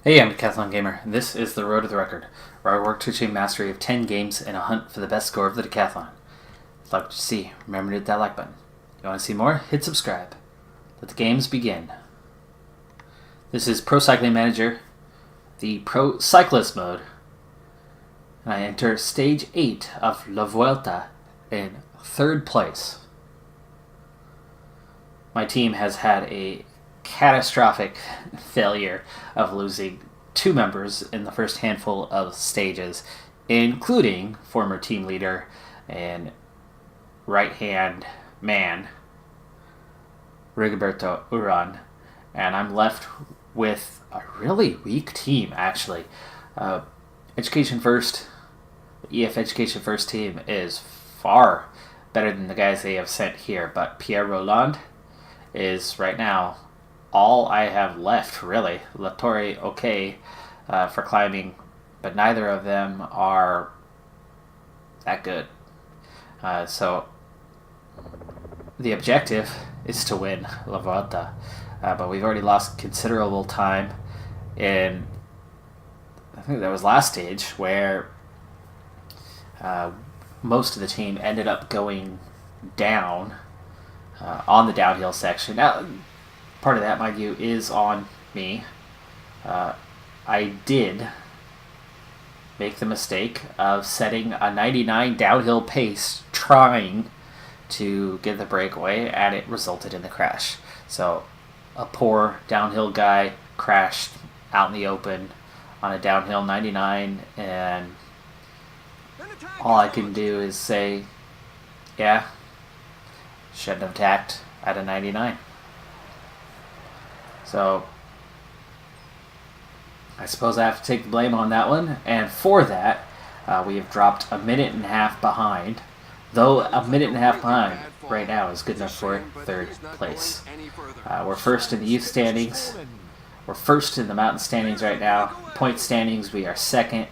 Hey, I'm Decathlon Gamer, and this is the Road to the Record, where I work to achieve mastery of 10 games in a hunt for the best score of the Decathlon. If you'd like to see, remember to hit that like button. If you want to see more, hit subscribe. Let the games begin. This is Pro Cycling Manager, the Pro Cyclist mode, and I enter Stage 8 of La Vuelta in 3rd place. My team has had a catastrophic failure of losing 2 members in the first handful of stages, including former team leader and right-hand man, Rigoberto Uran. And I'm left with a really weak team, actually. Education First, the EF Education First team is far better than the guys they have sent here, but Pierre Roland is right now all I have left, really. Latorre, okay, for climbing, but neither of them are that good. So the objective is to win La Vuelta, but we've already lost considerable time in, I think that was last stage, where most of the team ended up going down on the downhill section. Now, part of that, mind you, is on me. I did make the mistake of setting a 99 downhill pace trying to get the breakaway, and it resulted in the crash. So a poor downhill guy crashed out in the open on a downhill 99, and all I can do is say, yeah, shouldn't have attacked at a 99. So I suppose I have to take the blame on that one, and for that, we have dropped a minute and a half behind, though a minute and a half behind right now is good enough for 3rd place. We're first in the youth standings, we're first in the mountain standings right now, point standings we are 2nd,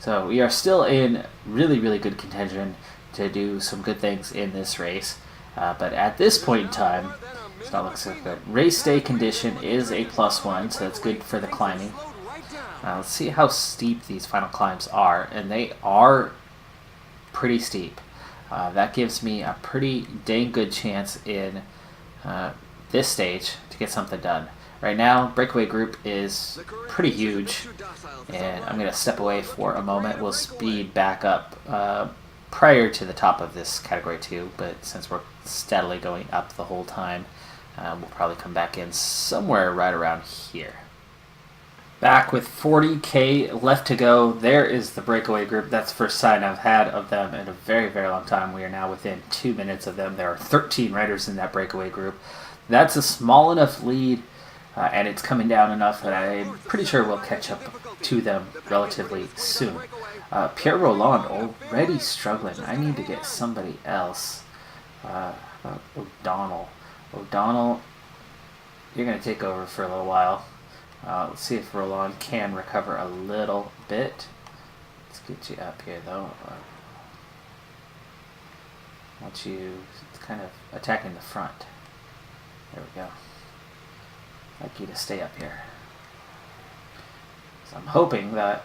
so we are still in really, really good contention to do some good things in this race, but at this point in time, it's not looking so good. Race day condition is a +1, so that's good for the climbing. Let's see how steep these final climbs are, and they are pretty steep. That gives me a pretty dang good chance in this stage to get something done. Right now, breakaway group is pretty huge, and I'm going to step away for a moment. We'll speed back up prior to the top of this category 2, but since we're steadily going up the whole time, we'll probably come back in somewhere right around here. Back with 40k left to go. There is the breakaway group. That's the first sign I've had of them in a very, very long time. We are now within 2 minutes of them. There are 13 riders in that breakaway group. That's a small enough lead, and it's coming down enough that I'm pretty sure we'll catch up to them relatively soon. Pierre Roland already struggling. I need to get somebody else. O'Donnell. O'Donnell, you're going to take over for a little while. Let's see if Roland can recover a little bit. Let's get you up here, though. I want you kind of attacking the front. There we go. I'd like you to stay up here. So I'm hoping that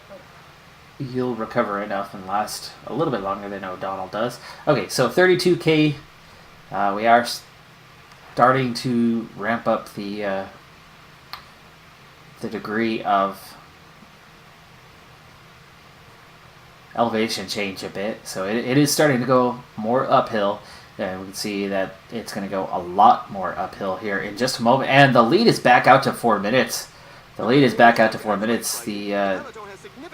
you'll recover enough and last a little bit longer than O'Donnell does. Okay, so 32k. We are starting to ramp up the degree of elevation change a bit. So it is starting to go more uphill, and we can see that it's going to go a lot more uphill here in just a moment. And the lead is back out to 4 minutes. The lead is back out to 4 minutes. The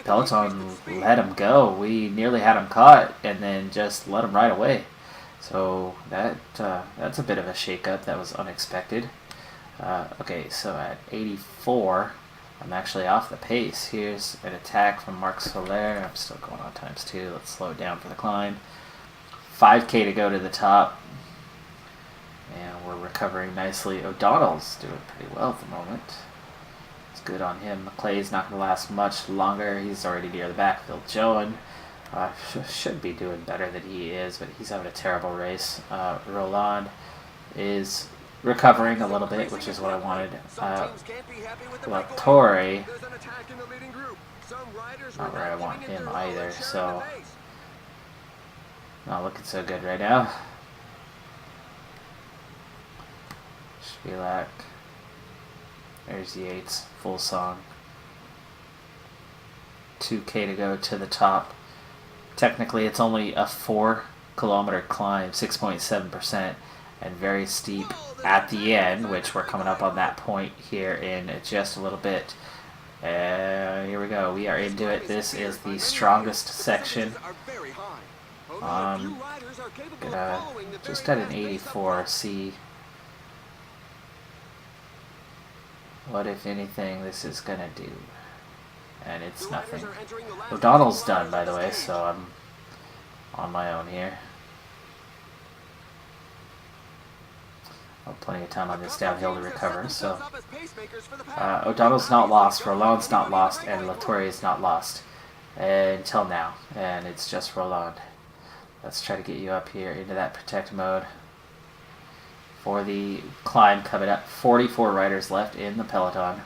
peloton let him go. We nearly had him caught and then just let him right away. So that's a bit of a shakeup. That was unexpected. Okay, so at 84, I'm actually off the pace. Here's an attack from Marc Soler. I'm still going on ×2. Let's slow it down for the climb. 5k to go to the top. And we're recovering nicely. O'Donnell's doing pretty well at the moment. It's good on him. McClay's not going to last much longer. He's already near the backfield. Joan should be doing better than he is, but he's having a terrible race. Roland is recovering a little bit, which is what I wanted. Latore, not where I want him either, so not looking so good right now. Spilak. There's Yates, full song. 2K to go to the top. Technically, it's only a 4-kilometer climb, 6.7%, and very steep at the end, which we're coming up on that point here in just a little bit. Here we go. We are into it. This is the strongest section. Gonna just at an 84 see what, if anything, this is gonna do. And it's nothing. O'Donnell's done, by the way, so I'm on my own here. Plenty of time on this downhill to recover, so O'Donnell's not lost, Roland's not lost, and Latore is not lost until now, and it's just Roland. Let's try to get you up here into that protect mode for the climb coming up. 44 riders left in the peloton.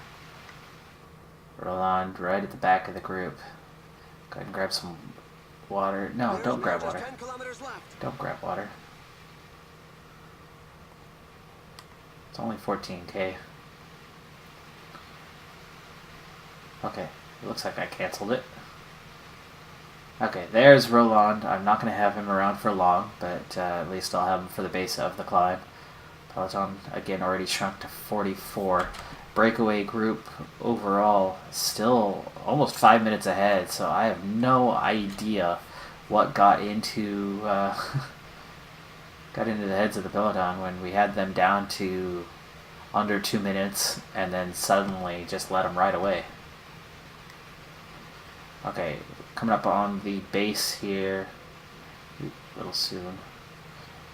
Roland right at the back of the group. Go ahead and grab some water. No, don't grab water. Don't grab water. It's only 14K. Okay, it looks like I canceled it. Okay, there's Roland. I'm not going to have him around for long, but at least I'll have him for the base of the climb. Peloton, again, already shrunk to 44. Breakaway group overall still almost 5 minutes ahead, so I have no idea what got into the heads of the peloton when we had them down to under 2 minutes and then suddenly just let them right away. Okay, coming up on the base here a little soon.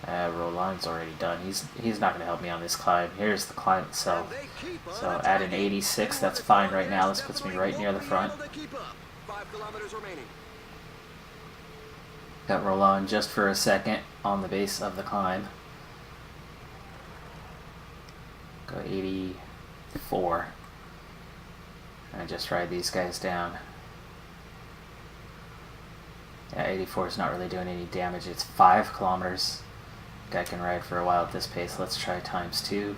Roland's already done. He's not going to help me on this climb. Here's the climb itself. So at an 86, that's fine right now. This puts me right near the front. Got Roland just for a second on the base of the climb. Go 84. And just ride these guys down. Yeah, 84 is not really doing any damage. It's 5 kilometers. Guy can ride for a while at this pace. Let's try ×2.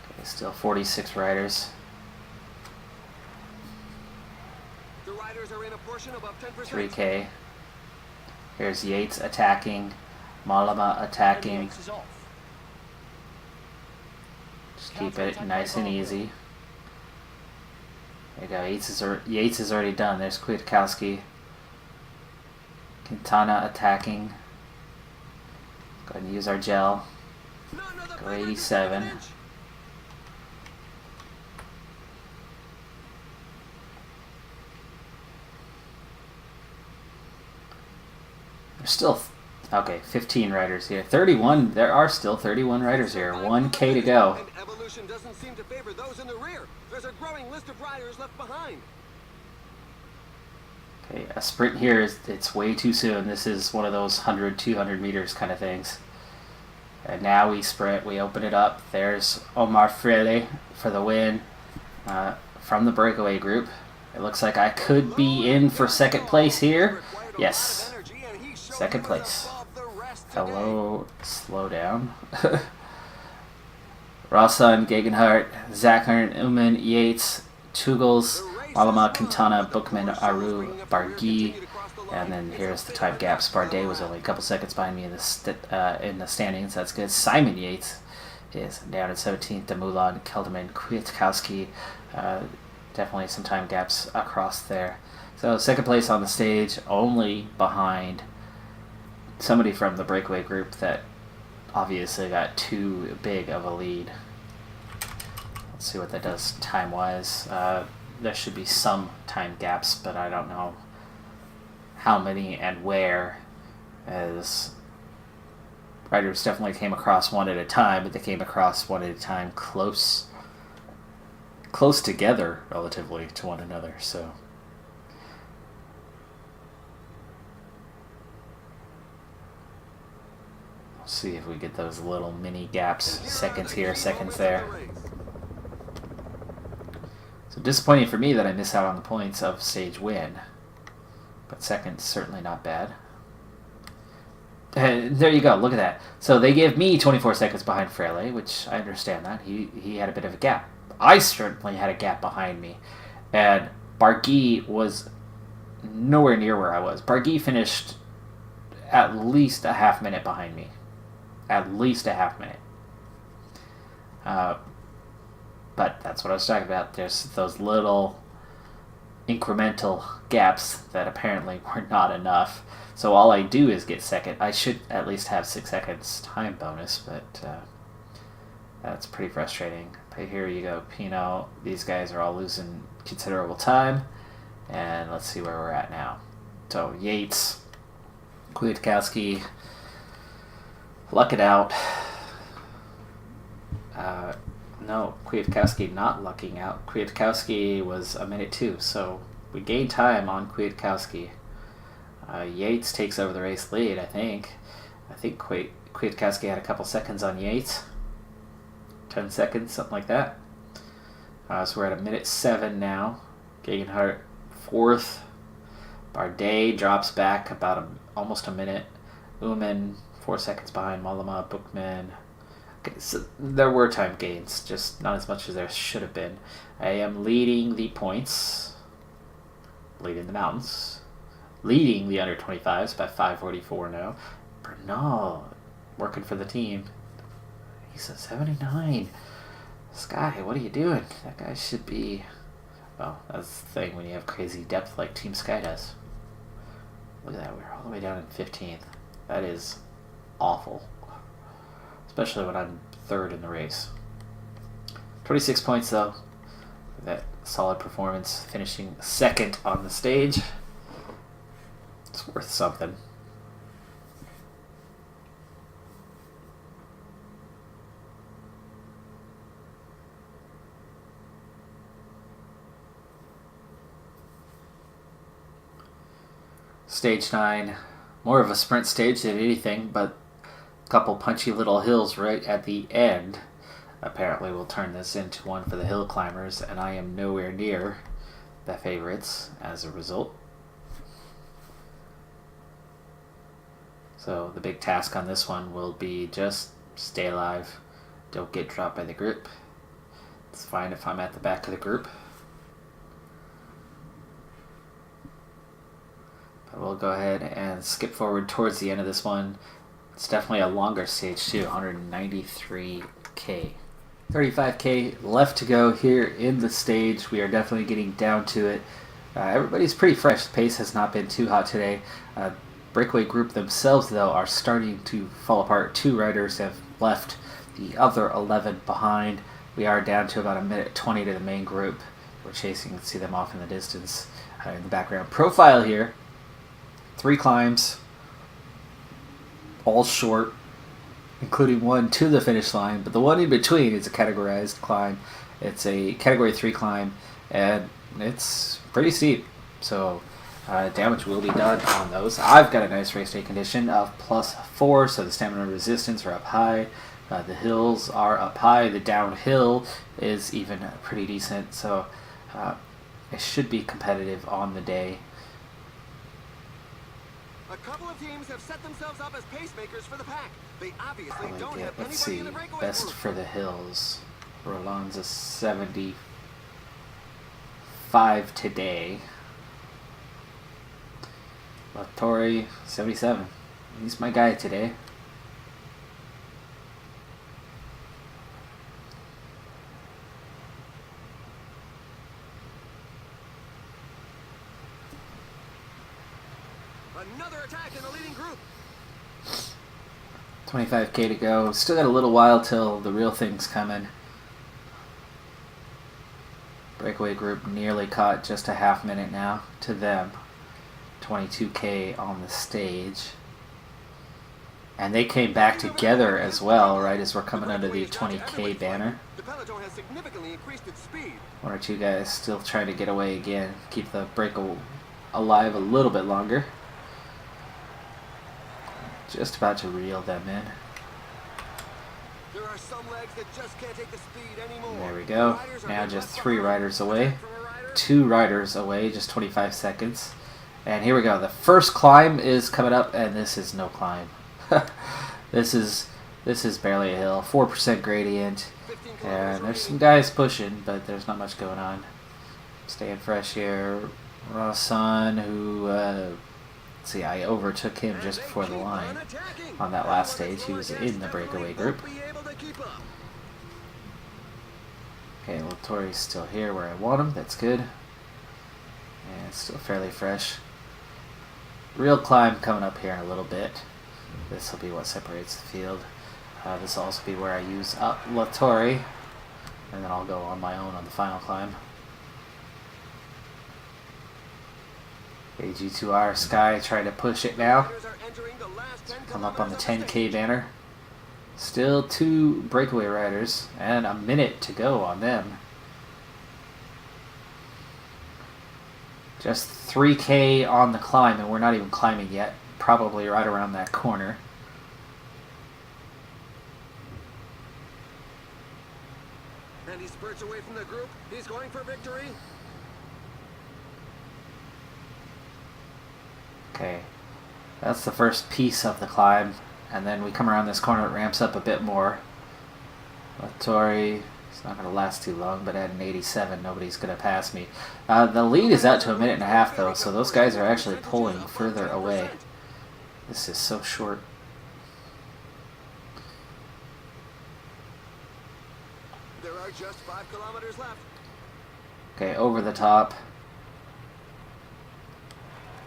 Okay, still 46 riders. The riders are in a portion above 10%. 3K. Here's Yates attacking. Malama attacking. Just keep it nice and easy. There you go. Yates is already done. There's Kwiatkowski. Quintana attacking. Go ahead and use our gel. Go 87. There's still, okay, 15 riders here. 31, there are still 31 riders here. 1K to go. Evolution doesn't seem to favor those in the rear. There's a growing list of riders left behind. Okay, a sprint here, it's way too soon. This is one of those 100, 200 meters kind of things. And now we sprint, we open it up. There's Omar Freire for the win from the breakaway group. It looks like I could be in for second place here. Yes, second place. Hello, slow down. Rossan, Gegenhardt, Zachern, Uman, Yates, Tugels, Malama, Quintana, Bookman, Aru, Bargi, and then here's the time gaps. Bardet was only a couple seconds behind me in the standings. That's good. Simon Yates is down at 17th. Demoulin, Kelderman, Kwiatkowski. Definitely some time gaps across there. So second place on the stage, only behind somebody from the breakaway group that obviously got too big of a lead. Let's see what that does time-wise. There should be some time gaps, but I don't know how many and where, as riders definitely came across one at a time, but they came across one at a time close together relatively to one another. So see if we get those little mini gaps, seconds here, seconds there. So disappointing for me that I miss out on the points of stage win, but second's certainly not bad. And there you go, look at that. So they gave me 24 seconds behind Frele, which I understand that. He had a bit of a gap. I certainly had a gap behind me. And Barguil was nowhere near where I was. Barguil finished at least a half minute behind me. At least a half minute. But that's what I was talking about. There's those little incremental gaps that apparently were not enough. So all I do is get second. I should at least have 6 seconds time bonus, but that's pretty frustrating. But here you go, Pinot. These guys are all losing considerable time. And let's see where we're at now. So Yates, Kwiatkowski, luck it out. No, Kwiatkowski not lucking out. Kwiatkowski was a minute 2, so we gained time on Kwiatkowski. Yates takes over the race lead, I think. I think Kwiatkowski had a couple seconds on Yates. 10 seconds, something like that. So we're at a minute 7 now. Gegenhardt 4th. Bardet drops back about almost a minute. Uman 4 seconds behind Mollema, Bookman. Okay, so there were time gains, just not as much as there should have been. I am leading the points. Leading the mountains. Leading the under 25s by 5:44 now. Bernal working for the team. He's at 79. Sky, what are you doing? That guy should be... Well, that's the thing when you have crazy depth like Team Sky does. Look at that, we're all the way down in 15th. That is awful. Especially when I'm 3rd in the race. 26 points though. That solid performance, finishing 2nd on the stage. It's worth something. Stage 9, more of a sprint stage than anything, but a couple punchy little hills right at the end. Apparently we'll turn this into one for the hill climbers, and I am nowhere near the favorites as a result. So the big task on this one will be just stay alive, don't get dropped by the group. It's fine if I'm at the back of the group. But we'll go ahead and skip forward towards the end of this one. It's definitely a longer stage too, 193K. 35K left to go here in the stage. We are definitely getting down to it. Everybody's pretty fresh. The pace has not been too hot today. Breakaway group themselves, though, are starting to fall apart. 2 riders have left, the other 11 behind. We are down to about a minute 20 to the main group. We're chasing, you can see them off in the distance in the background. Profile here, 3 climbs, all short, including one to the finish line, but the one in between is a categorized climb. It's a category 3 climb, and it's pretty steep, so damage will be done on those. I've got a nice race day condition of +4, so the stamina and resistance are up high. The hills are up high. The downhill is even pretty decent, so it should be competitive on the day. A couple of teams have set themselves up as pacemakers for the pack. They obviously don't have Let's anybody see, in the breakaway best group. for the hills. Roland's a 75 today. Lattori, 77. He's my guy today. Another attack in the leading group. 25K to go. Still got a little while till the real thing's coming. Breakaway group nearly caught, just a half minute now to them. 22K on the stage. And they came back together as well, right as we're coming under the 20K banner. The peloton has significantly increased its speed. 1 or 2 guys still trying to get away again. Keep the break alive a little bit longer. Just about to reel them in. are some legs that just can't take the speed anymore. There we go. Now just 3 riders away. 2 riders away, just 25 seconds. And here we go. The first climb is coming up, and this is no climb. This is barely a hill. 4% gradient. And there's some guys pushing, but there's not much going on. Staying fresh here. Rawson, who, see, I overtook him just before the line on that last stage. He was in the breakaway group. Okay, Latorre's still here where I want him. That's good. And it's still fairly fresh. Real climb coming up here in a little bit. This will be what separates the field. This will also be where I use up Latorre. And then I'll go on my own on the final climb. AG2R Sky trying to push it now. Come up on the 10K banner. Still 2 breakaway riders and a minute to go on them. Just 3K on the climb, and we're not even climbing yet. Probably right around that corner. And he spurts away from the group. He's going for victory. Okay, that's the first piece of the climb, and then we come around this corner, it ramps up a bit more. Latorre, it's not going to last too long, but at an 87, nobody's going to pass me. The lead is out to a minute and a half, though, so those guys are actually pulling further away. This is so short. There are just 5 kilometers left. Okay, over the top.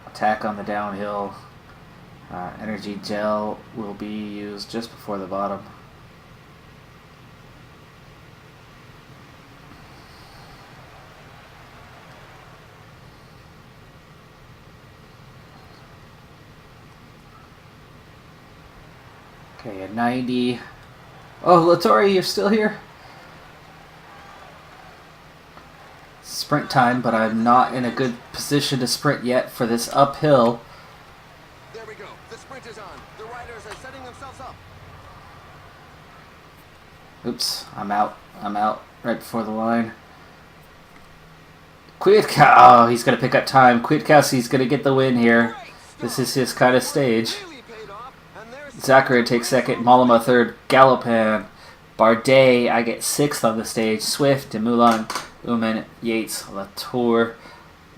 Attack on the downhill. Energy gel will be used just before the bottom. Okay, a 90. Oh, Latorre, you're still here? Sprint time, but I'm not in a good position to sprint yet for this uphill. There we go. The sprint is on. The riders are setting themselves up. Oops, I'm out. I'm out right before the line. Kwiatkowski, oh, he's going to pick up time. Kwiatkowski's going to get the win here. This is his kind of stage. Zachary takes second, Mollema third, Galopin, Bardet, I get 6th on the stage, Swift, Demoulin, Uman, Yates, Latour,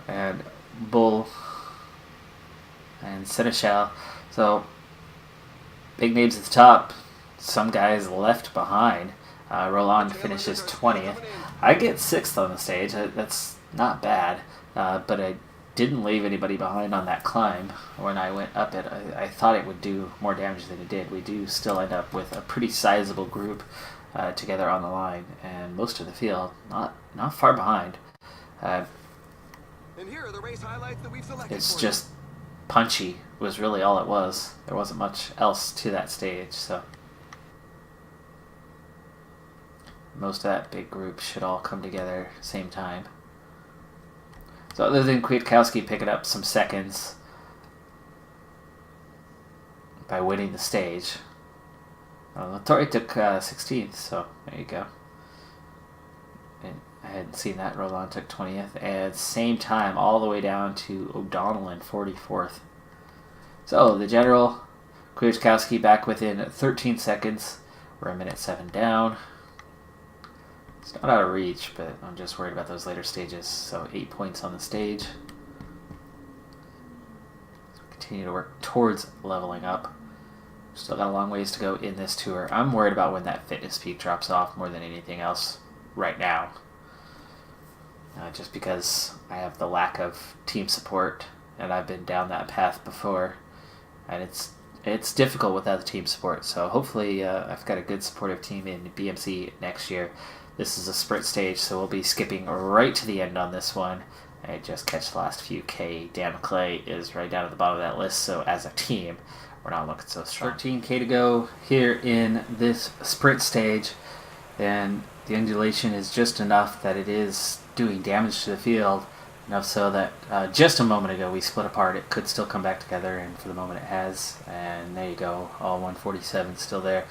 and Bull, and Seneschal. So, big names at the top, some guys left behind. Roland finishes 20th. I get 6th on the stage, that's not bad, but I didn't leave anybody behind on that climb. When I went up it, I thought it would do more damage than it did. We do still end up with a pretty sizable group together on the line, and most of the field not far behind. And here are the race highlights that we've selected. It's just punchy was really all it was. There wasn't much else to that stage, so most of that big group should all come together same time. So other than Kwiatkowski picking up some seconds by winning the stage, Latorre took 16th, so there you go. And I hadn't seen that. Roland took 20th, and same time all the way down to O'Donnell in 44th. So the general, Kwiatkowski back within 13 seconds. We're a minute 7 down. It's not out of reach, but I'm just worried about those later stages. So 8 points on the stage. Continue to work towards leveling up. Still got a long ways to go in this tour. I'm worried about when that fitness peak drops off more than anything else right now. Just because I have the lack of team support, and I've been down that path before, and it's difficult without the team support. So hopefully I've got a good supportive team in BMC next year. This is a sprint stage, so we'll be skipping right to the end on this one. I just catch the last few K. Dan McClay is right down at the bottom of that list, so as a team, we're not looking so strong. 13K to go here in this sprint stage, and the undulation is just enough that it is doing damage to the field, enough so that just a moment ago we split apart. It could still come back together, and for the moment it has, and there you go, all 147 still there.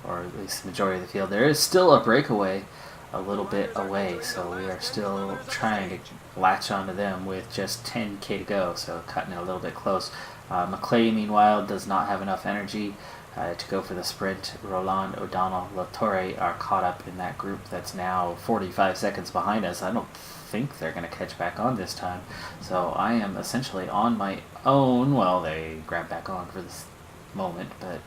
or at least the majority of the field. There is still a breakaway a little bit away, so we are still trying to latch onto them with just 10k to go, so cutting it a little bit close. McClay, meanwhile, does not have enough energy to go for the sprint. Roland, O'Donnell, Latorre are caught up in that group that's now 45 seconds behind us. I don't think they're going to catch back on this time, so I am essentially on my own. Well, they grabbed back on for this moment, but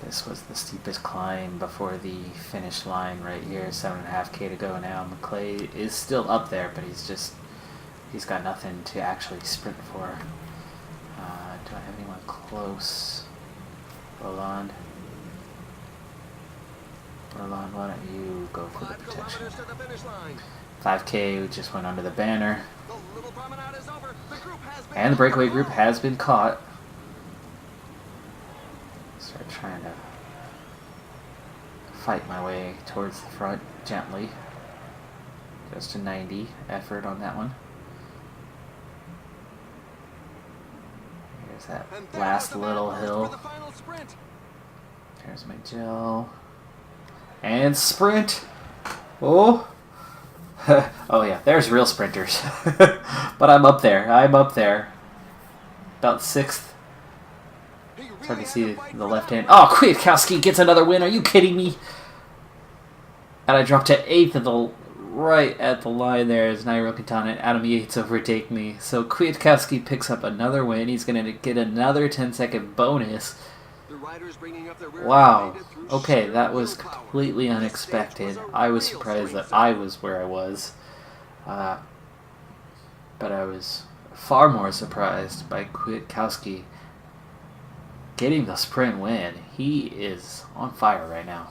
this was the steepest climb before the finish line right here. 7.5k to go now. McClay is still up there, but he's got nothing to actually sprint for. Do I have anyone close? Roland, why don't you go for the protection? 5k, we just went under the banner. And the breakaway group has been caught. Start trying to fight my way towards the front gently. Just a 90 effort on that one. Here's that last little hill. There's my gel. And sprint! Oh! Oh yeah, there's real sprinters. But I'm up there. About 6th. It's hard to see the left hand. Oh, Kwiatkowski gets another win. Are you kidding me? And I dropped to 8th at the right at the line there as Nairo Quintana and Adam Yates overtake me. So Kwiatkowski picks up another win. He's going to get another 10-second bonus. Wow. Okay, that was completely unexpected. I was surprised that I was where I was. But I was far more surprised by Kwiatkowski getting the sprint win. He is on fire right now.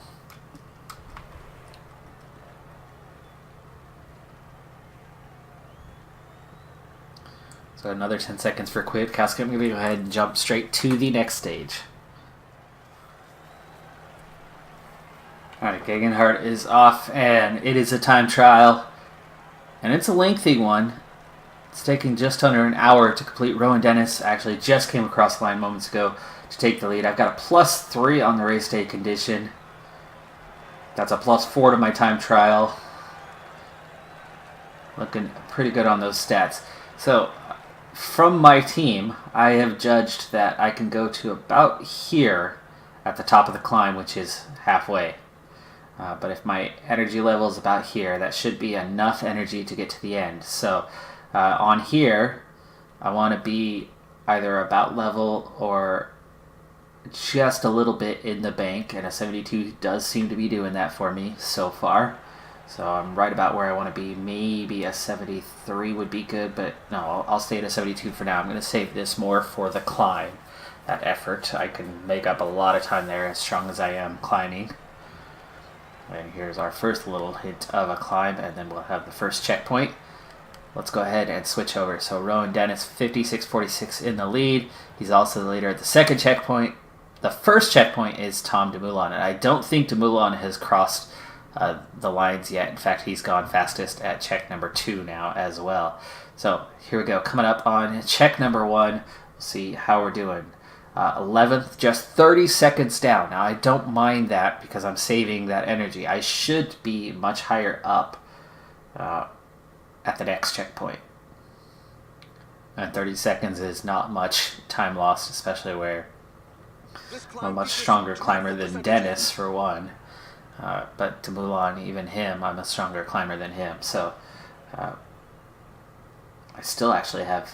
So another 10 seconds for Kwiatkowski. I'm going to go ahead and jump straight to the next stage. Alright, Gegenhardt is off, and it is a time trial. And it's a lengthy one. It's taking just under an hour to complete. Rowan Dennis actually just came across the line moments ago to take the lead. I've got a +3 on the race day condition. That's a +4 to my time trial. Looking pretty good on those stats. So, from my team, I have judged that I can go to about here at the top of the climb, which is halfway. But if my energy level is about here, that should be enough energy to get to the end. So on here, I want to be either about level or just a little bit in the bank, and a 72 does seem to be doing that for me so far. So I'm right about where I want to be. Maybe a 73 would be good, but no, I'll stay at a 72 for now. I'm going to save this more for the climb, that effort. I can make up a lot of time there, as strong as I am climbing. And here's our first little hint of a climb, and then we'll have the first checkpoint. Let's go ahead and switch over. So Rowan Dennis, 56.46 in the lead. He's also the leader at the second checkpoint. The first checkpoint is Tom Dumoulin, and I don't think Dumoulin has crossed the lines yet. In fact, he's gone fastest at check number 2 now as well. So here we go. Coming up on check number 1, we'll see how we're doing. 11th, just 30 seconds down. Now, I don't mind that because I'm saving that energy. I should be much higher up at the next checkpoint. And 30 seconds is not much time lost, especially where I'm a much stronger climber than Dennis, for one. But Dumoulin, even him, I'm a stronger climber than him. So I still actually have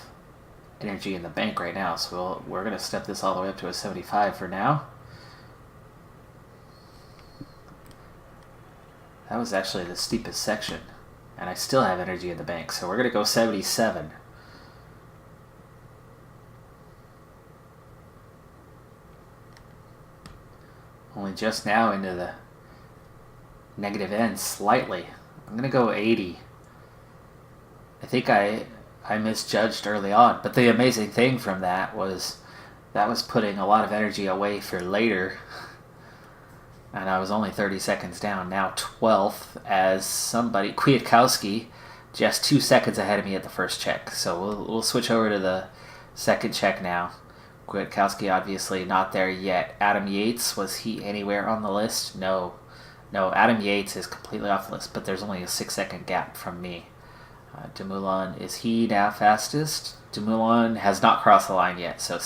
energy in the bank right now, so we're going to step this all the way up to a 75 for now. That was actually the steepest section, and I still have energy in the bank, so we're going to go 77. Only just now into the negative end slightly. I'm going to go 80. I think I misjudged early on, but the amazing thing from that was putting a lot of energy away for later, and I was only 30 seconds down, now 12th as somebody, Kwiatkowski, just 2 seconds ahead of me at the first check. So we'll switch over to the second check now. Kwiatkowski obviously not there yet. Adam Yates, was he anywhere on the list? No. No, Adam Yates is completely off the list, but there's only a 6-second gap from me. Dumoulin, is he now fastest? Dumoulin has not crossed the line yet, so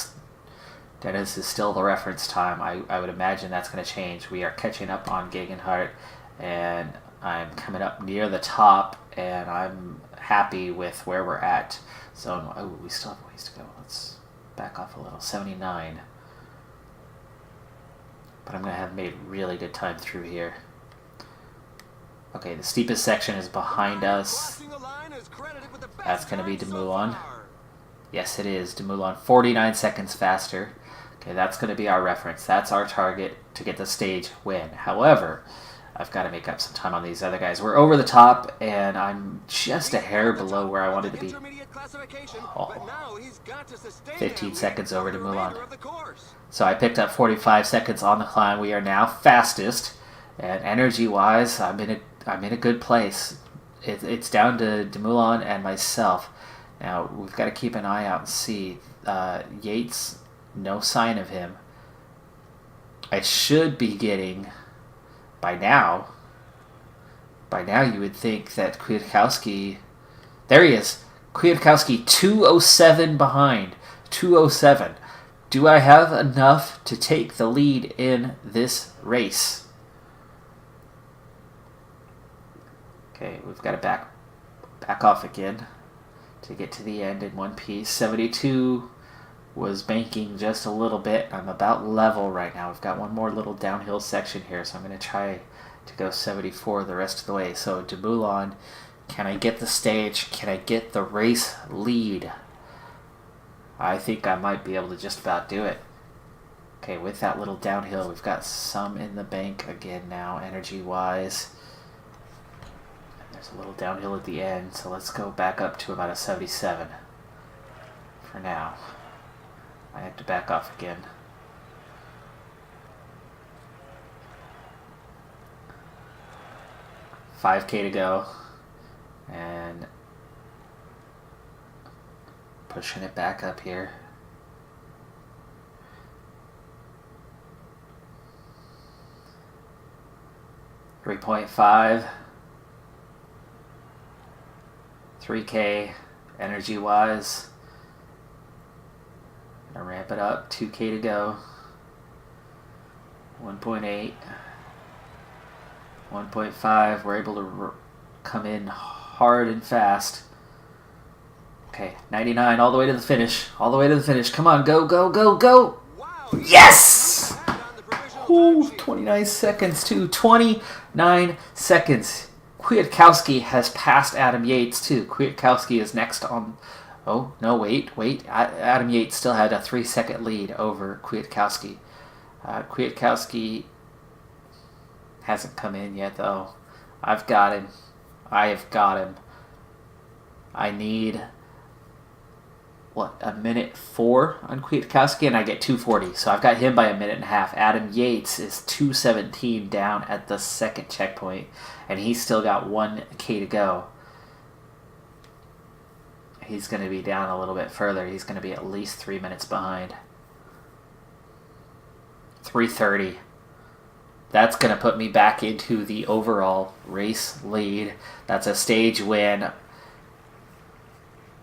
Dennis is still the reference time. I would imagine that's going to change. We are catching up on Gegenhardt, and I'm coming up near the top, and I'm happy with where we're at. So, we still have a ways to go. Let's back off a little. 79. But I'm going to have made really good time through here. Okay, the steepest section is behind us. That's going to be Dumoulin. Yes, it is. Dumoulin, 49 seconds faster. Okay, that's going to be our reference. That's our target to get the stage win. However, I've got to make up some time on these other guys. We're over the top, and I'm just a hair below where I wanted to be. Oh, 15 seconds over Dumoulin. So I picked up 45 seconds on the climb. We are now fastest, and energy-wise, I'm in a good place. It's down to Dumoulin and myself. Now, we've got to keep an eye out and see. Yates, no sign of him. I should be getting, by now you would think that Kwiatkowski, there he is. Kwiatkowski, 2:07 behind. 2:07. Do I have enough to take the lead in this race? Okay, we've got to back off again to get to the end in one piece. 72 was banking just a little bit. I'm about level right now. We've got one more little downhill section here, so I'm going to try to go 74 the rest of the way. So Dumoulin, can I get the stage? Can I get the race lead? I think I might be able to just about do it. Okay, with that little downhill, we've got some in the bank again now, energy-wise. There's a little downhill at the end, so let's go back up to about a 77 for now. I have to back off again. $5K to go, and pushing it back up here. $3.5, 3K energy wise. Gonna ramp it up, 2K to go. 1.8, 1.5. We're able to come in hard and fast. Okay, 99 all the way to the finish. All the way to the finish. Come on, go, go, go, go. Yes! Ooh, 29 seconds too. 29 seconds. Kwiatkowski has passed Adam Yates too. Kwiatkowski is next on... Oh, no, wait. Adam Yates still had a 3-second lead over Kwiatkowski. Kwiatkowski hasn't come in yet, though. I've got him. I have got him. I need, a minute 4 on Kwiatkowski, and I get 2:40. So I've got him by a minute and a half. Adam Yates is 2:17 down at the second checkpoint, and he's still got 1K to go. He's going to be down a little bit further. He's going to be at least 3 minutes behind. 3:30. That's going to put me back into the overall race lead. That's a stage win.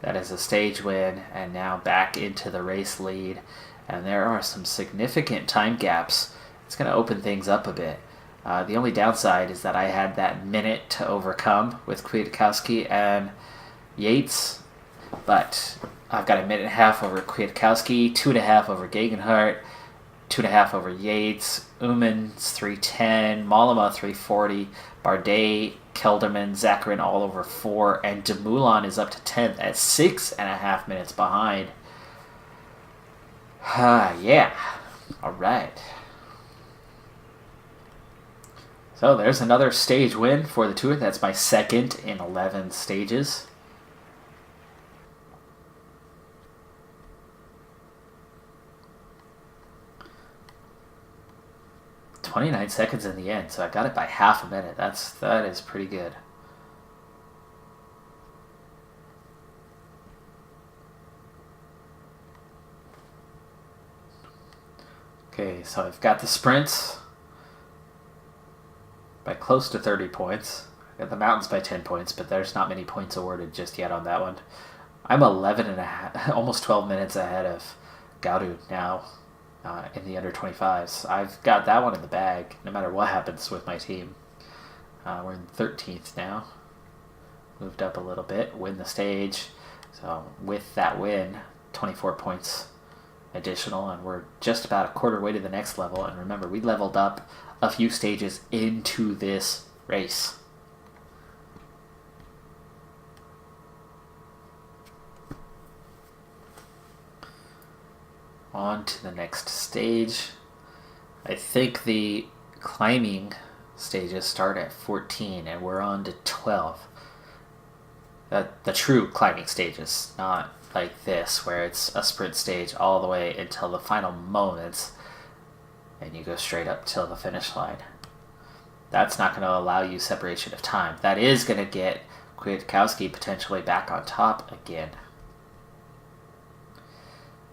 That is a stage win, and now back into the race lead. And there are some significant time gaps. It's going to open things up a bit. The only downside is that I had that minute to overcome with Kwiatkowski and Yates. But I've got a minute and a half over Kwiatkowski, 2.5 over Gegenhardt, 2.5 over Yates, Uman's 3:10, Mollema 3:40, Bardet, Kelderman, Zakarin all over 4, and Dumoulin is up to 10th at 6.5 minutes behind. Yeah. All right. So there's another stage win for the Tour. That's my second in 11 stages. "29 seconds in the end, so I got it by half a minute. That is pretty good." Okay, so I've got the sprints by close to 30 points. I've got the mountains by 10 points, but there's not many points awarded just yet on that one. I'm 11 and a half, almost 12 minutes ahead of Gaudu now in the under 25s. I've got that one in the bag, no matter what happens with my team. We're in 13th now. Moved up a little bit, win the stage. So with that win, 24 points additional, and we're just about a quarter way to the next level. And remember, we leveled up a few stages into this race. On to the next stage. I think the climbing stages start at 14 and we're on to 12. The true climbing stages, not like this where it's a sprint stage all the way until the final moments and you go straight up till the finish line. That's not going to allow you separation of time. That is going to get Kwiatkowski potentially back on top again.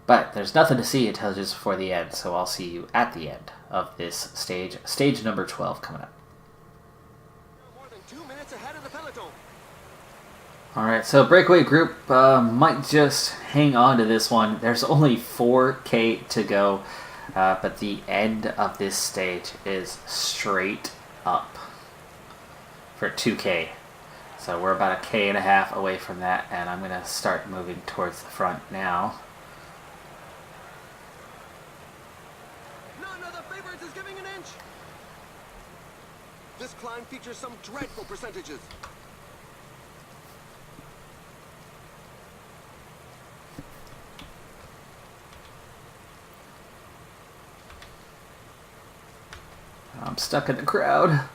But there's nothing to see until just before the end, so I'll see you at the end of this stage. Stage number 12 coming up. More than 2 minutes ahead of the peloton. Alright, so breakaway group might just hang on to this one. There's only 4K to go, but the end of this stage is straight up for 2K. So we're about a K and a half away from that, and I'm going to start moving towards the front now. None of the favorites is giving an inch. This climb features some dreadful percentages. I'm stuck in the crowd. I'm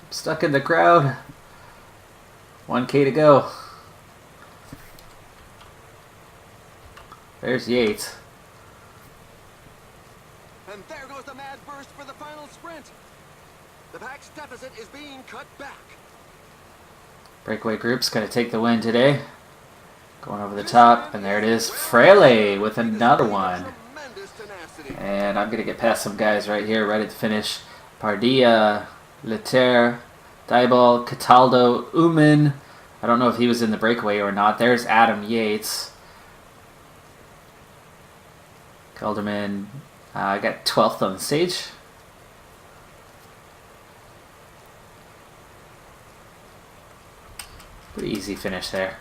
stuck in the crowd. 1K to go. There's Yates. And there goes the mad burst for the final sprint. The pack's deficit is being cut back. Breakaway group's going to take the win today. Going over the top, and there it is. Frele with another one. And I'm going to get past some guys right here, right at the finish. Pardilla, Leter, Dybal, Cataldo, Uman. I don't know if he was in the breakaway or not. There's Adam Yates. Kelderman. I got 12th on the stage. Pretty easy finish there.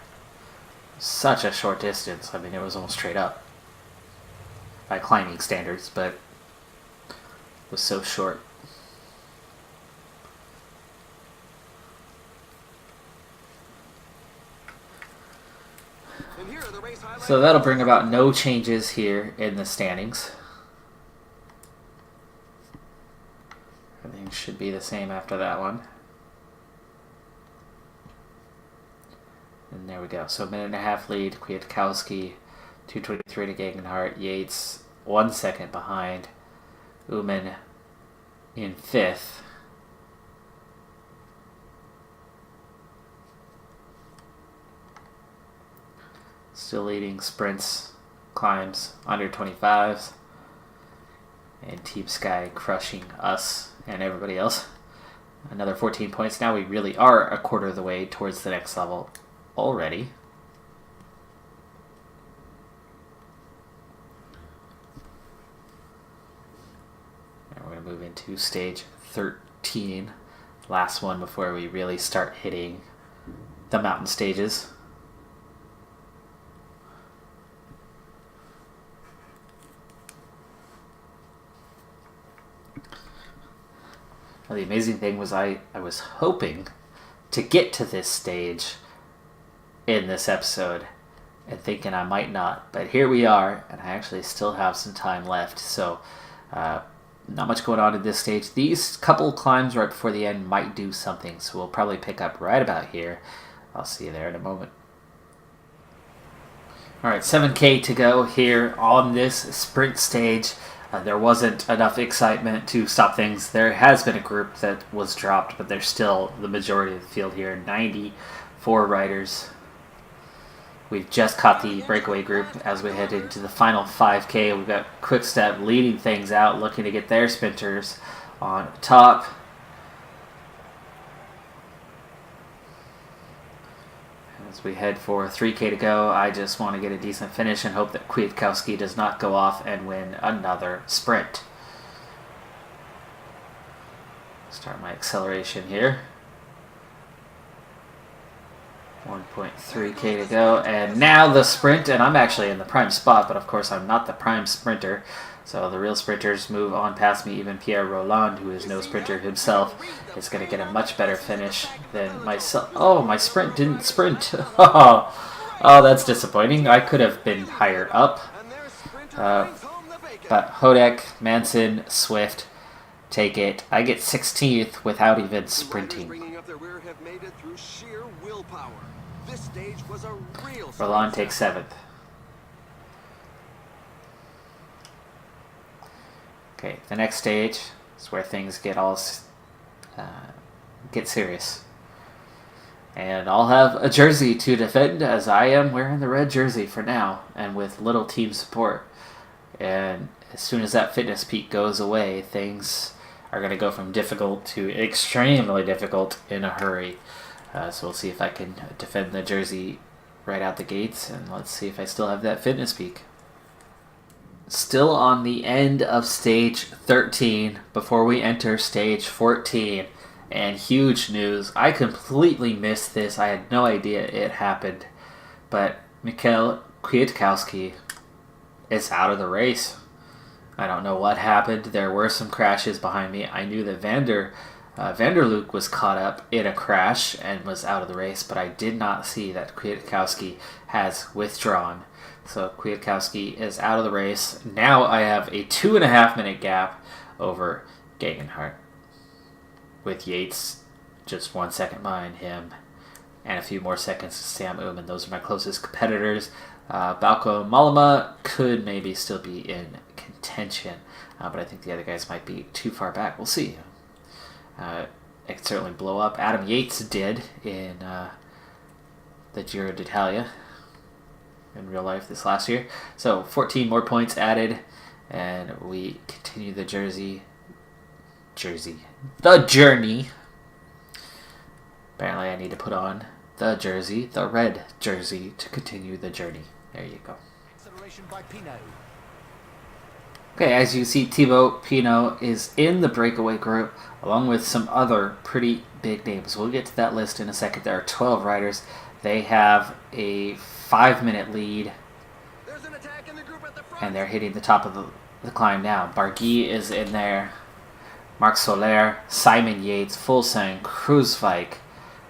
Such a short distance. I mean, it was almost straight up by climbing standards, but it was so short. And here are the race highlights. So that'll bring about no changes here in the standings. Everything should be the same after that one. And there we go. So a minute and a half lead. Kwiatkowski, 2:23 to Gegenhardt. Yates 1 second behind. Uman in 5th. Still leading sprints, climbs, under 25s. And Team Sky crushing us and everybody else. Another 14 points. Now we really are a quarter of the way towards the next level already. And we're going to move into stage 13. Last one before we really start hitting the mountain stages. Now, the amazing thing was I was hoping to get to this stage in this episode and thinking I might not, but here we are, and I actually still have some time left, so not much going on in this stage. These couple climbs right before the end might do something, so we'll probably pick up right about here. I'll see you there in a moment. Alright, 7K to go here on this sprint stage. There wasn't enough excitement to stop things. There has been a group that was dropped, but there's still the majority of the field here. 94 riders. We've just caught the breakaway group as we head into the final 5K. We've got Quickstep leading things out, looking to get their sprinters on top. As we head for 3K to go, I just want to get a decent finish and hope that Kwiatkowski does not go off and win another sprint. Start my acceleration here. 1.3K to go, and now the sprint, and I'm actually in the prime spot, but of course I'm not the prime sprinter, so the real sprinters move on past me. Even Pierre Rolland, who is no sprinter himself, is going to get a much better finish than myself. Oh, my sprint didn't sprint. Oh, that's disappointing. I could have been higher up. But Hodek, Manson, Swift, take it. I get 16th without even sprinting. Rolland takes 7th. Okay, the next stage is where things get all get serious. And I'll have a jersey to defend, as I am wearing the red jersey for now, and with little team support. And as soon as that fitness peak goes away, things are going to go from difficult to extremely difficult in a hurry. So we'll see if I can defend the jersey right out the gates, and let's see if I still have that fitness peak. Still on the end of stage 13 before we enter stage 14. And huge news. I completely missed this. I had no idea it happened. But Mikhail Kwiatkowski is out of the race. I don't know what happened. There were some crashes behind me. I knew that Vanderloop was caught up in a crash and was out of the race, but I did not see that Kwiatkowski has withdrawn. So Kwiatkowski is out of the race. Now I have a 2.5 minute gap over Gegenhardt, with Yates just 1 second behind him and a few more seconds to Sam Ullman. Those are my closest competitors. Balco Malama could maybe still be in contention, but I think the other guys might be too far back. We'll see. It could certainly blow up. Adam Yates did in the Giro d'Italia in real life this last year. So 14 more points added, and we continue the journey. Apparently I need to put on the jersey, the red jersey, to continue the journey. There you go. Okay, as you see, Thibaut Pinot is in the breakaway group, along with some other pretty big names. We'll get to that list in a second. There are 12 riders. They have a 5-minute lead, and they're hitting the top of the climb now. Barguil is in there. Marc Soler, Simon Yates, Fulsang, Kruijswijk,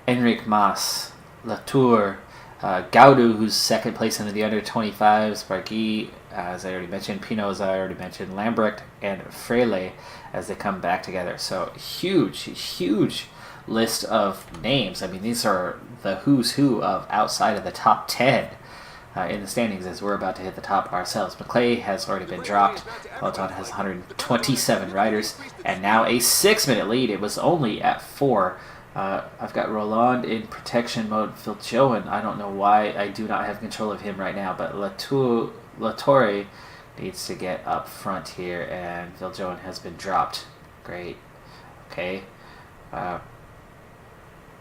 Enric Mas, Latour, Gaudu, who's second place in the under-25s, Barguil, as I already mentioned, Pinot, as I already mentioned, Lambrecht, and Freire as they come back together. So huge list of names. I mean, these are the who's who of outside of the top 10 in the standings, as we're about to hit the top ourselves. McClay has already been dropped. Peloton has 127 riders, and now a 6-minute lead. It was only at 4. I've got Rolland in protection mode. Viljoen, I don't know why I do not have control of him right now, but Latour needs to get up front here, and Viljoen has been dropped. Great. Okay.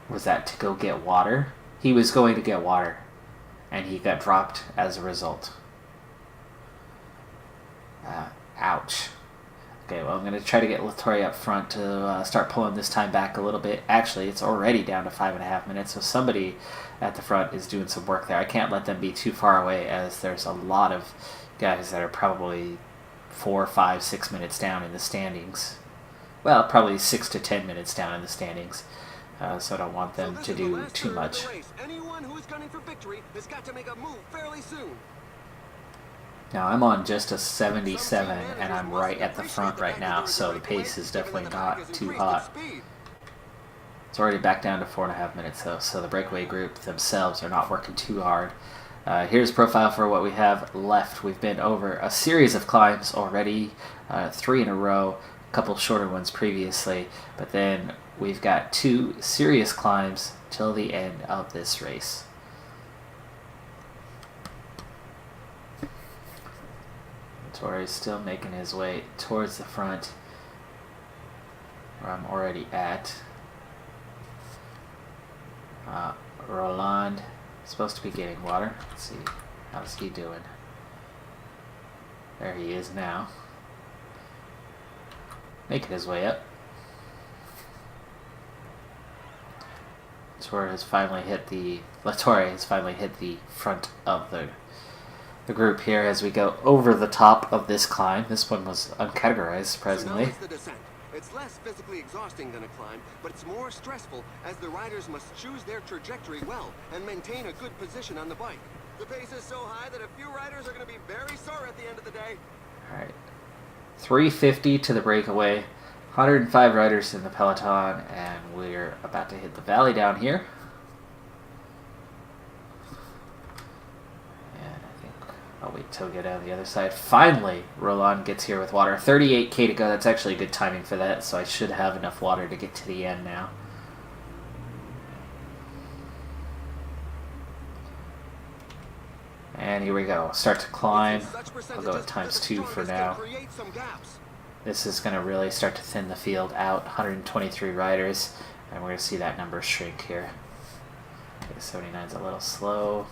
Was that to go get water? He was going to get water, and he got dropped as a result. Ouch. Okay, well, I'm going to try to get Latour up front to start pulling this time back a little bit. Actually, it's already down to 5.5 minutes, so somebody at the front is doing some work there. I can't let them be too far away, as there's a lot of guys that are probably 4, 5, 6 minutes down in the standings. Well, probably 6 to 10 minutes down in the standings, so I don't want them to do too much. Anyone who is gunning for victory has got to make a move fairly soon. Now, I'm on just a 77, and I'm right at the front right now, so the pace is definitely not too hot. It's already back down to 4.5 minutes, though, so the breakaway group themselves are not working too hard. Here's profile for what we have left. We've been over a series of climbs already, 3 in a row, a couple shorter ones previously, but then we've got 2 serious climbs till the end of this race. Torres still making his way towards the front, where I'm already at. Roland is supposed to be getting water. Let's see, how's he doing? There he is now, making his way up. Latour has finally hit the front of the group here as we go over the top of this climb. This one was uncategorized, surprisingly. So now it's the descent. It's less physically exhausting than a climb, but it's more stressful as the riders must choose their trajectory well and maintain a good position on the bike. The pace is so high that a few riders are going to be very sore at the end of the day. Alright. 350 to the breakaway. 105 riders in the peloton, and we're about to hit the valley down here. And I think I'll wait till we get down the other side. Finally, Roland gets here with water. 38k to go. That's actually good timing for that, so I should have enough water to get to the end now. And here we go. Start to climb. I'll go at ×2 for now. This is going to really start to thin the field out. 123 riders, and we're going to see that number shrink here. Okay, 79's a little slow.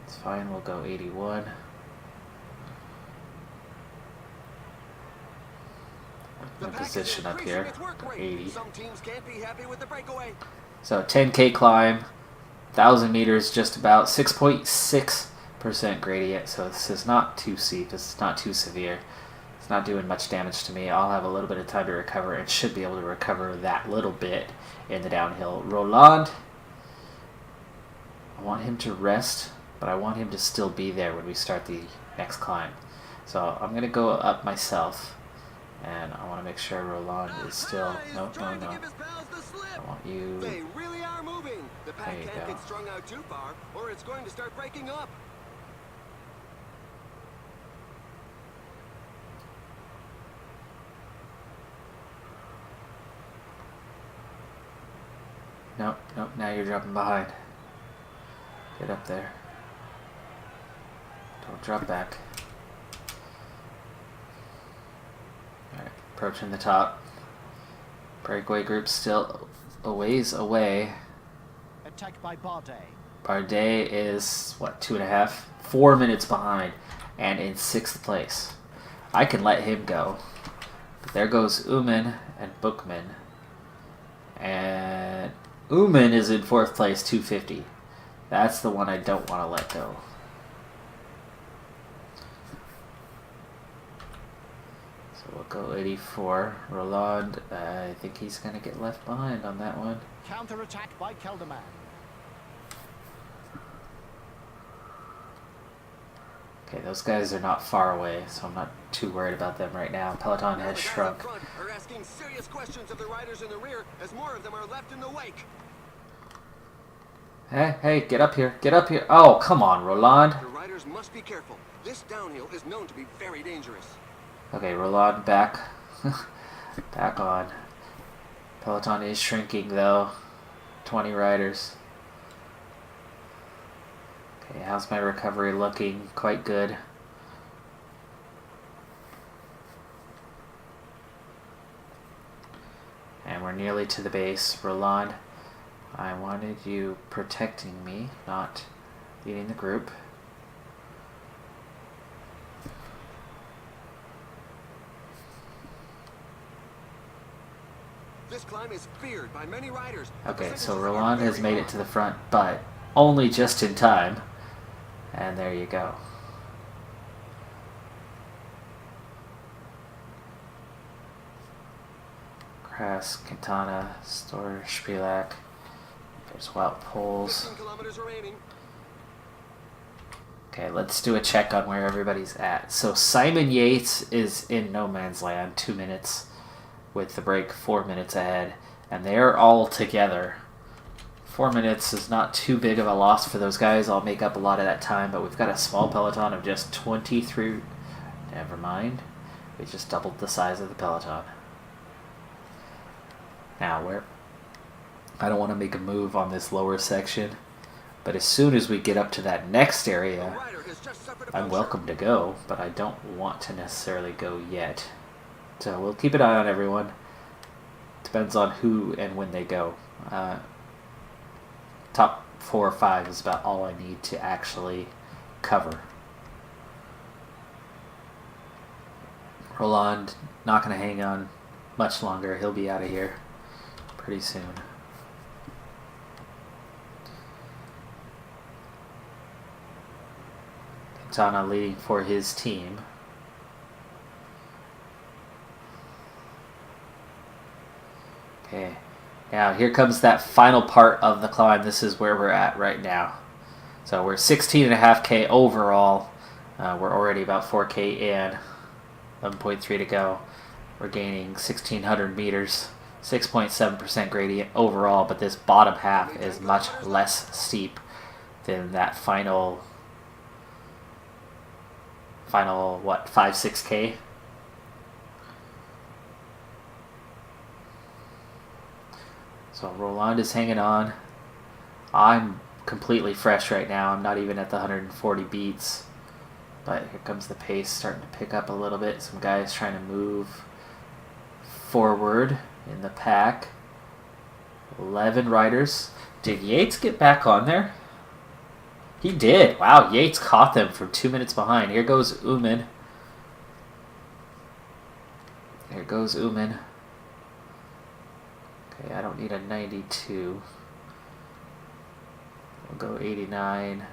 It's fine, we'll go 81. In position up here, 80. So 10k climb, 1,000 meters, just about 6.6% gradient, so this is not too steep, this is not too severe. It's not doing much damage to me. I'll have a little bit of time to recover and should be able to recover that little bit in the downhill. Roland, I want him to rest, but I want him to still be there when we start the next climb. So I'm going to go up myself, and I want to make sure Roland is still... No. I want you... They really are moving. The pack There you can't go. get strung out too far, or it's going to start breaking up. Nope, now you're dropping behind. Get up there. Don't drop back. Alright, approaching the top. Breakaway group still a ways away. Attacked by Bardet. Bardet is, what, 2.5? 4 minutes behind and in 6th place. I can let him go. But there goes Uman and Bookman. And Uman is in 4th place, 250. That's the one I don't want to let go. So we'll go 84. Roland, I think he's going to get left behind on that one. Counter-attack by Kelderman. Okay, those guys are not far away, so I'm not too worried about them right now. Peloton has shrunk. The guys up front are asking serious questions of the riders in the rear as more of them are left in the wake. Hey, get up here, get up here. Oh, come on, Roland. The riders must be careful. This downhill is known to be very dangerous. Okay, Roland back. Back on. Peloton is shrinking, though. 20 riders. Okay, how's my recovery looking? Quite good. And we're nearly to the base. Roland, I wanted you protecting me, not leading the group. This climb is feared by many riders. Okay, so Roland has made it to the front, but only just in time. And there you go. Kras, Quintana, Stor, Spilak. There's Wout Poles. 15 kilometers remaining. Okay, let's do a check on where everybody's at. So Simon Yates is in no man's land, 2 minutes, with the break 4 minutes ahead, and they're all together. 4 minutes is not too big of a loss for those guys. I'll make up a lot of that time, but we've got a small peloton of just 23. Never mind. We just doubled the size of the peloton. Now, I don't want to make a move on this lower section, but as soon as we get up to that next area, has just suffered a I'm puncture. welcome to go, but I don't want to necessarily go yet. So we'll keep an eye on everyone. Depends on who and when they go. Top 4 or 5 is about all I need to actually cover. Roland, not going to hang on much longer. He'll be out of here pretty soon. Quintana leading for his team. Okay, now here comes that final part of the climb. This is where we're at right now. So we're 16.5K overall. We're already about 4K in. 11.3 to go. We're gaining 1,600 meters. 6.7% gradient overall, but this bottom half is much less steep than that final what, 5-6K. So Roland is hanging on. I'm completely fresh right now. I'm not even at the 140 beats. But here comes the pace starting to pick up a little bit. Some guys trying to move forward in the pack. 11 riders. Did Yates get back on there? He did. Wow, Yates caught them from 2 minutes behind. Here goes Uman. Here goes Uman. Okay, I don't need a 92. We'll go 89.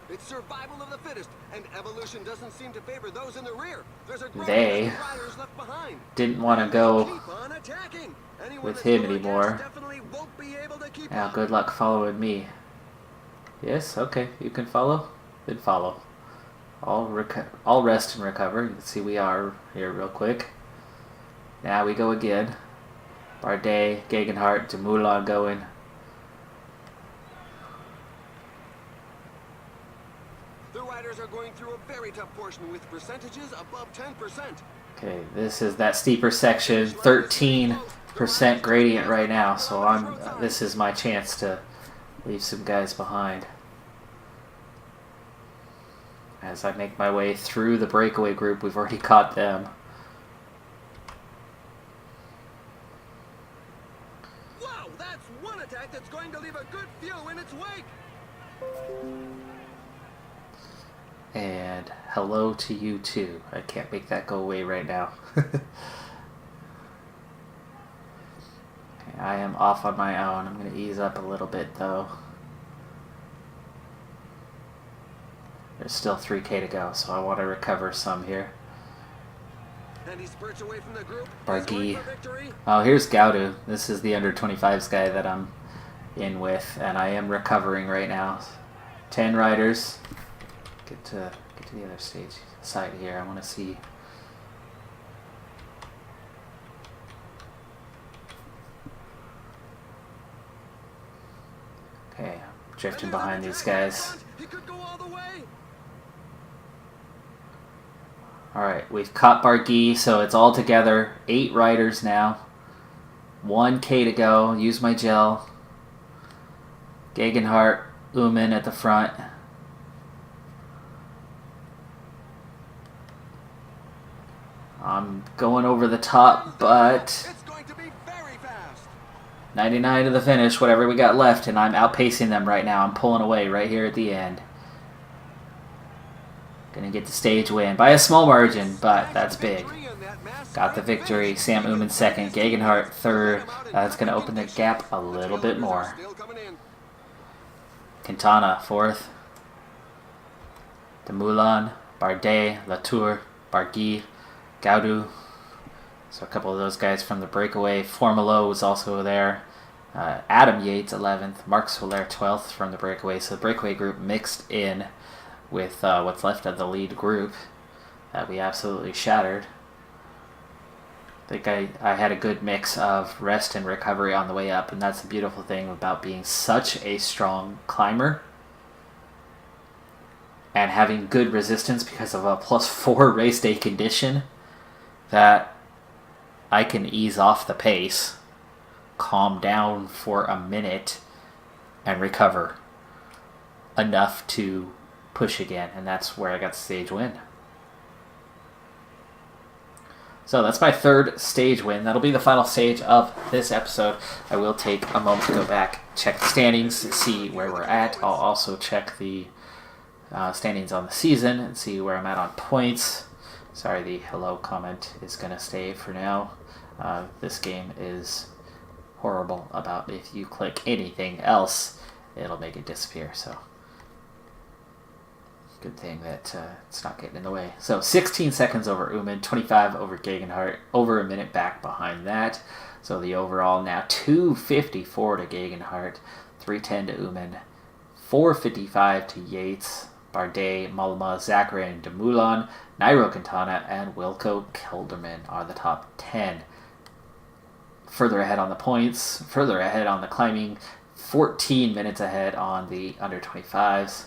It's survival of the fittest, and evolution doesn't seem to favor those in the rear. There's a They riders left behind. didn't want to go Keep on attacking. Anyone with that's him lower anymore. gas definitely won't be able to keep Now, up. good luck following me. Yes, okay, you can follow. Then follow. I'll rest and recover. You can see we are here real quick. Now we go again. Bardet, Gegenhardt, Dumoulin going. The riders are going through a very tough portion with percentages above 10%. Okay, this is that steeper section, 13% gradient right now, so this is my chance to leave some guys behind. As I make my way through the breakaway group, we've already caught them. Wow, that's one attack that's going to leave a good few in its wake. And hello to you too. I can't make that go away right now. Okay, I am off on my own. I'm going to ease up a little bit though. There's still 3K to go, so I want to recover some here. And he spurts away from the group. Barguil. Oh, here's Gaudu. This is the under 25s guy that I'm in with, and I am recovering right now. 10 riders. Get to the other side here. I want to see. Okay, I'm drifting behind these guys. He could go all the way. Alright, we've caught Barguil, so it's all together. 8 riders now. 1K to go. Use my gel. Gegenhardt, Uman at the front. I'm going over the top, but It's going to be very fast. 99 to the finish, whatever we got left, and I'm outpacing them right now. I'm pulling away right here at the end. Gonna get the stage win by a small margin, but that's big. Got the victory. Sam Uman second, Gegenhardt third. That's gonna open the gap a little bit more. Quintana fourth. Dumoulin, Bardet, Latour, Barguil, Gaudu. So a couple of those guys from the breakaway. Formolo was also there. Adam Yates 11th. Marc Soler 12th from the breakaway. So the breakaway group mixed in with what's left of the lead group that we absolutely shattered. I think I had a good mix of rest and recovery on the way up, and that's the beautiful thing about being such a strong climber and having good resistance because of a +4 race day condition, that I can ease off the pace, calm down for a minute, and recover enough to push again, and that's where I got the stage win. So that's my third stage win. That'll be the final stage of this episode. I will take a moment to go back, check the standings, and see where we're at. I'll also check the standings on the season and see where I'm at on points. Sorry, the hello comment is going to stay for now. This game is horrible about if you click anything else, it'll make it disappear. So good thing that it's not getting in the way. So 16 seconds over Uman, 25 over Gegenhardt, over a minute back behind that. So the overall now 2:54 to Gegenhardt, 3:10 to Uman, 4:55 to Yates, Bardet, Mollema, Zachary, and Dumoulin, Nairo Quintana, and Wilco Kelderman are the top 10. Further ahead on the points, further ahead on the climbing, 14 minutes ahead on the under 25s.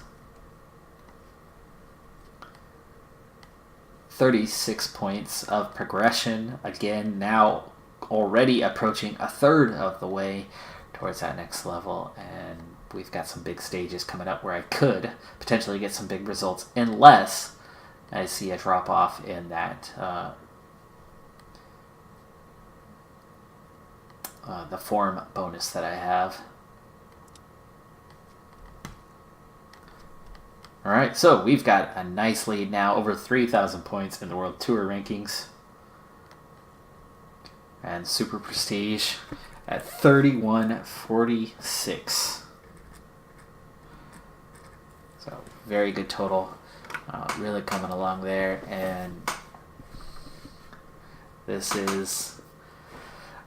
36 points of progression. Again, now already approaching a third of the way towards that next level. And we've got some big stages coming up where I could potentially get some big results unless I see a drop off in that the form bonus that I have. Alright, so we've got a nice lead now, over 3,000 points in the World Tour rankings. And Super Prestige at 31.46. So, very good total. Really coming along there, and this is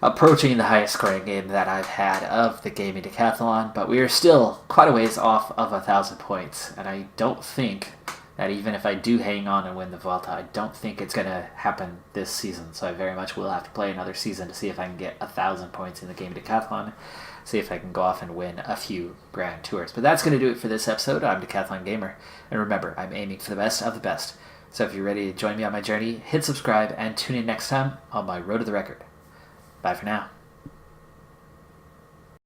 approaching the highest scoring game that I've had of the gaming decathlon, but we are still quite a ways off of 1,000 points, and I don't think that even if I do hang on and win the Vuelta, I don't think it's going to happen this season, so I very much will have to play another season to see if I can get 1,000 points in the gaming decathlon, see if I can go off and win a few Grand Tours. But that's going to do it for this episode. I'm Decathlon Gamer, and remember, I'm aiming for the best of the best. So if you're ready to join me on my journey, hit subscribe and tune in next time on my Road to the Record. Bye for now.